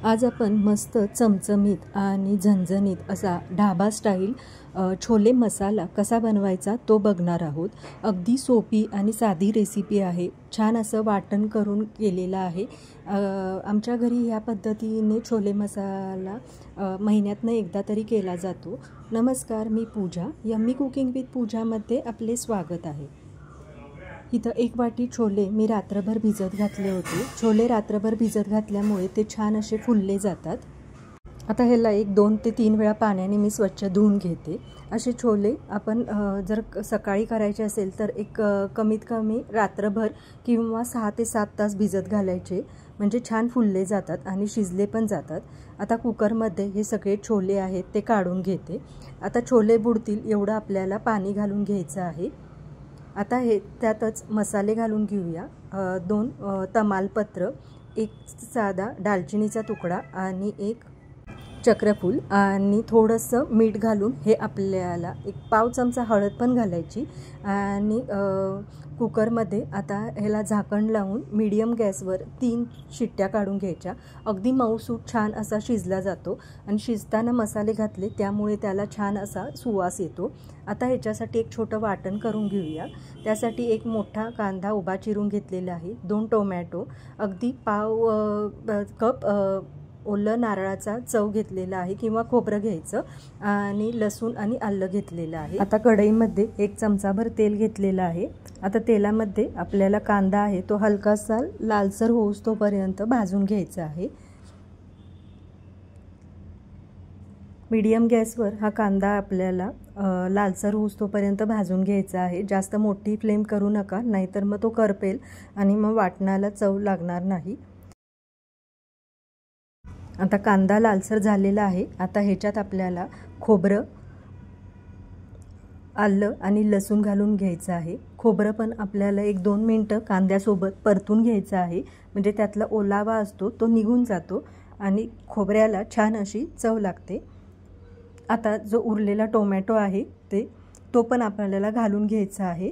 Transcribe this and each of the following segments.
आज आपण मस्त चमचमीत आणि झणझणीत असा ढाबा स्टाईल छोले मसाला कसा बनवायचा तो बघणार आहोत। अगदी सोपी आणि साधी रेसिपी आहे। छान असं वाटण करून केलेलं आहे। आमच्या घरी ह्या पद्धतीने छोले मसाला महिन्यातनं एकदा तरी केला जातो। नमस्कार, मी पूजा, यम्मी कुकिंग विथ पूजामध्ये आपले स्वागत आहे। इथं एक वाटी छोले मी रात्रभर भिजत घातले होते। छोले रात्रभर भिजत घातल्यामुळे ते छान असे फुलले जातात। आता ह्याला 1-2 ते 3 वेळा पाण्याने मी स्वच्छ धुवून घेते। असे छोले आपण जर सकाळी करायचे असेल तर कमीत कमी रात्रभर किंवा 6 ते 7 तास भिजत घालायचे, म्हणजे छान फुलले जातात आणि शिजले पण जातात। आता कुकरमध्ये हे सगळे छोले आहेत ते काढून घेते। आता छोले बुडतील एवढं आपल्याला पाणी घालून घ्यायचं आहे। आता हे त्यातच मसाले घालून घेऊया। 2 तमालपत्र, 1 साधा दालचिनीचा तुकडा आणि 1 चक्रफूल आणि थोडंसं मीठ घालून हे आपल्याला 1 पाव चमचा हळद पण घालायची आणि कुकरमध्ये आता ह्याला झाकण लावून मीडियम गॅसवर 3 शिट्ट्या काढून घ्यायच्या। अगदी मऊसूत छान असा शिजला जातो आणि शिजताना मसाले घातले त्यामुळे त्याला छान असा सुवास येतो। आता ह्याच्यासाठी एक छोटं वाटण करून घेऊया। त्यासाठी 1 मोठा कांदा उभा चिरून घेतलेला आहे, 2 टोमॅटो, अगदी पाव कप ओलं नारळाचा चव घेतलेला आहे किंवा खोबरं घ्यायचं आणि लसूण आणि आलं घेतलेलं आहे। आता कढईमध्ये 1 चमचाभर तेल घेतलेलं आहे। आता तेलामध्ये आपल्याला कांदा आहे तो हलकासा लालसर होऊस तोपर्यंत भाजून घ्यायचा आहे। मीडियम गॅसवर हा कांदा आपल्याला लालसर होऊस तोपर्यंत भाजून घ्यायचा आहे। जास्त मोठी फ्लेम करू नका, नाहीतर मग तो करपेल आणि मग वाटणाला चव लागणार नाही। आता कांदा लालसर झालेला आहे। आता ह्याच्यात आपल्याला खोबरं, आलं आणि लसूण घालून घ्यायचं आहे। खोबरं पण आपल्याला 1-2 मिनिटं कांद्यासोबत परतून घ्यायचं आहे, म्हणजे त्यातला ओलावा असतो तो निघून जातो आणि खोबऱ्याला छान अशी चव लागते। आता जो उरलेला टोमॅटो आहे तो पण आपल्याला घालून घ्यायचा आहे।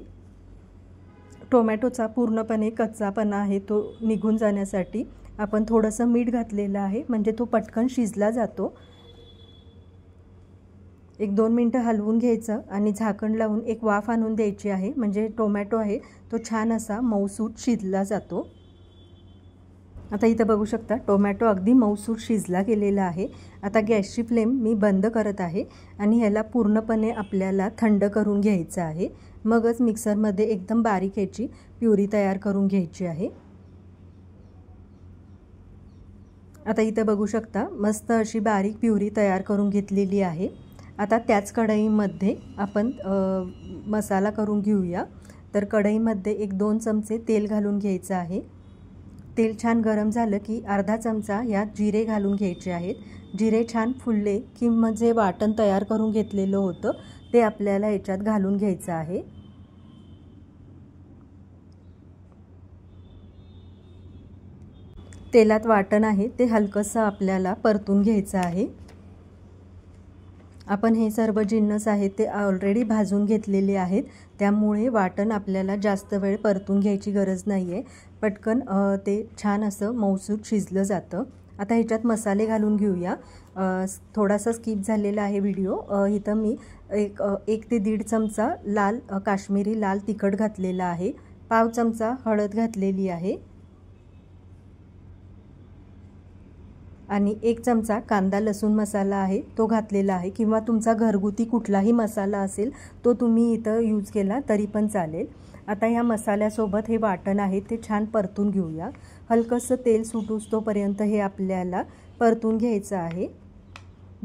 टोमॅटोचा पूर्णपणे कच्चापणा आहे तो निघून जाण्यासाठी आपण थोडंसं मीठ घातलेलं आहे, म्हणजे तो पटकन शिजला जातो। 1-2 मिनिटं हलवून घ्यायचं आणि झाकण लावून एक वाफ आणून द्यायची आहे, म्हणजे टोमॅटो आहे तो छान असा मऊसूत शिजला जातो। आता इथं बघू शकता टोमॅटो अगदी मऊसूत शिजला गेलेला आहे। आता गॅसची फ्लेम मी बंद करत आहे आणि ह्याला पूर्णपणे आपल्याला थंड करून घ्यायचं आहे। मगच मिक्सरमध्ये एकदम बारीक याची प्युरी तयार करून घ्यायची आहे। आता इथं बघू शकता मस्त अशी बारीक प्युरी तयार करून घेतलेली आहे। आता त्याच कढईमध्ये आपण मसाला करून घेऊया। तर कढईमध्ये 1-2 चमचे तेल घालून घ्यायचं आहे। तेल छान गरम झालं की अर्धा चमचा यात जिरे घालून घ्यायचे आहेत। जिरे छान फुलले की मग जे वाटण तयार करून घेतलेलं होतं ते आपल्याला याच्यात घालून घ्यायचं आहे। तेलात वाटण आहे ते हलकंसं आपल्याला परतून घ्यायचं आहे। आपण हे सर्व जिन्नस आहे ते ऑलरेडी भाजून घेतलेले आहेत, त्यामुळे वाटण आपल्याला जास्त वेळ परतून घ्यायची गरज नाही आहे। पटकन ते छान असं मऊसूत शिजलं जातं। आता ह्याच्यात मसाले घालून घेऊया। थोडासा स्किप झालेला आहे व्हिडिओ। इथं मी 1 ते 1.5 चमचा काश्मीरी लाल तिखट घातलेला आहे, पाव चमचा हळद घातलेली आहे आणि 1 चमचा कांदा लसूण मसाला आहे तो घातलेला आहे, किंवा तुमचा घरगुती कुठलाही मसाला असेल तो तुम्ही इथं यूज केला तरी पण चालेल। आता ह्या मसाल्यासोबत हे वाटण आहे ते छान परतून घेऊया। हलकंसं तेल सुटूस तोपर्यंत हे आपल्याला परतून घ्यायचं आहे।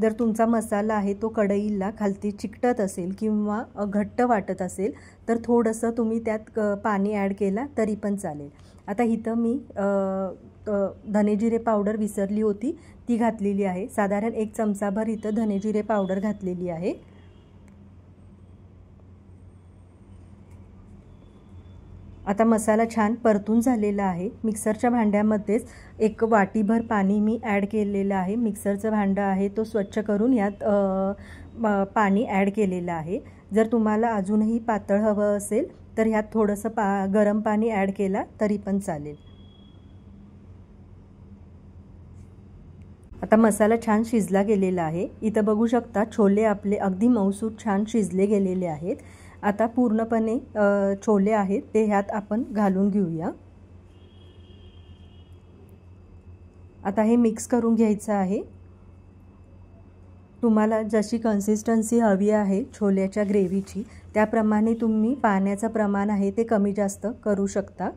जर तुमचा मसाला आहे तो कढईला खालती चिकटत असेल किंवा घट्ट वाटत असेल तर थोडंसं तुम्ही त्यात पाणी ॲड केला तरी पण चालेल। आता इथं मी धनेजिरे पावडर विसरली होती ती घातलेली आहे। साधारण 1 चमचाभर इथं धनेजिरे पावडर घातलेली आहे। आता मसाला छान परतून झालेला आहे। मिक्सरच्या भांड्यामध्येच 1 वाटीभर पाणी मी ॲड केलेलं आहे। मिक्सरचं भांडं आहे तो स्वच्छ करून यात पाणी ॲड केलेलं आहे। जर तुम्हाला अजूनही पातळ हवं असेल तर ह्यात थोडंसं गरम पाणी ॲड केला तरी पण चालेल। आता मसाला छान शिजला गेलेला आहे। इथं बघू शकता छोले आपले अगदी मऊसूत छान शिजले गेलेले आहेत। आता पूर्णपणे छोले आहेत ते ह्यात आपण घालून घेऊया। आता हे मिक्स करून घ्यायचं आहे। तुम्हाला जशी कन्सिस्टन्सी हवी आहे छोल्याच्या ग्रेव्हीची त्याप्रमाणे तुम्ही पाण्याचं प्रमाण आहे ते कमी जास्त करू शकता।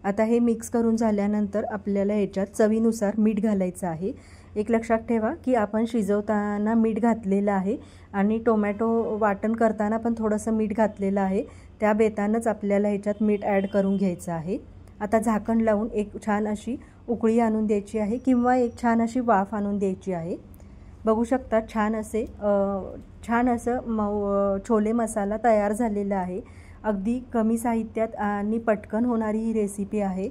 आता हे मिक्स करून झाल्यानंतर आपल्याला ह्याच्यात चवीनुसार मीठ घालायचं आहे। एक लक्षात ठेवा की आपण शिजवताना मीठ घातलेलं आहे आणि टोमॅटो वाटण करताना पण थोडंसं मीठ घातलेलं आहे। त्या बेतानंच आपल्याला ह्याच्यात मीठ ॲड करून घ्यायचं आहे। आता झाकण लावून एक छान अशी उकळी आणून द्यायची आहे किंवा एक छान अशी वाफ आणून द्यायची आहे। बघू शकता छान असं छोले मसाला तयार झालेला आहे। अगदी कमी साहित्यात आणि पटकन होणारी ही रेसिपी आहे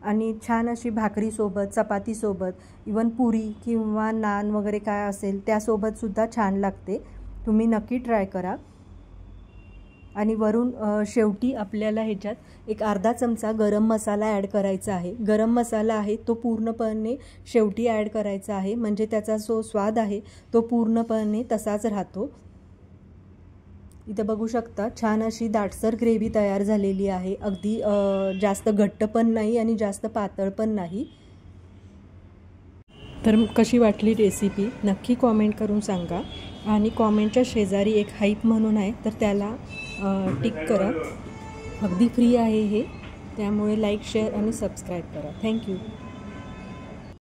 आणि छान अशी भाकरीसोबत, चपातीसोबत, इवन पुरी किंवा नान वगैरे काय असेल त्यासोबतसुद्धा छान लागते। तुम्ही नक्की ट्राय करा। आणि वरून शेवटी आपल्याला ह्याच्यात एक अर्धा चमचा गरम मसाला ॲड करायचा आहे। गरम मसाला आहे तो पूर्णपणे शेवटी ॲड करायचा आहे, म्हणजे त्याचा जो स्वाद आहे तो पूर्णपणे तसाच राहतो। इथे बघू शकता छान अशी दाटसर ग्रेव्ही तयार झालेली आहे। अगदी जास्त घट्ट पण नाही आणि जास्त पातळ पण नाही। तर कशी वाटली रेसिपी नक्की कॉमेंट करून सांगा आणि कॉमेंटच्या शेजारी एक हाईप म्हणून आहे तर त्याला टिक करा। अगदी फ्री आहे हे, त्यामुळे लाईक, शेअर आणि सबस्क्राईब करा। थँक्यू।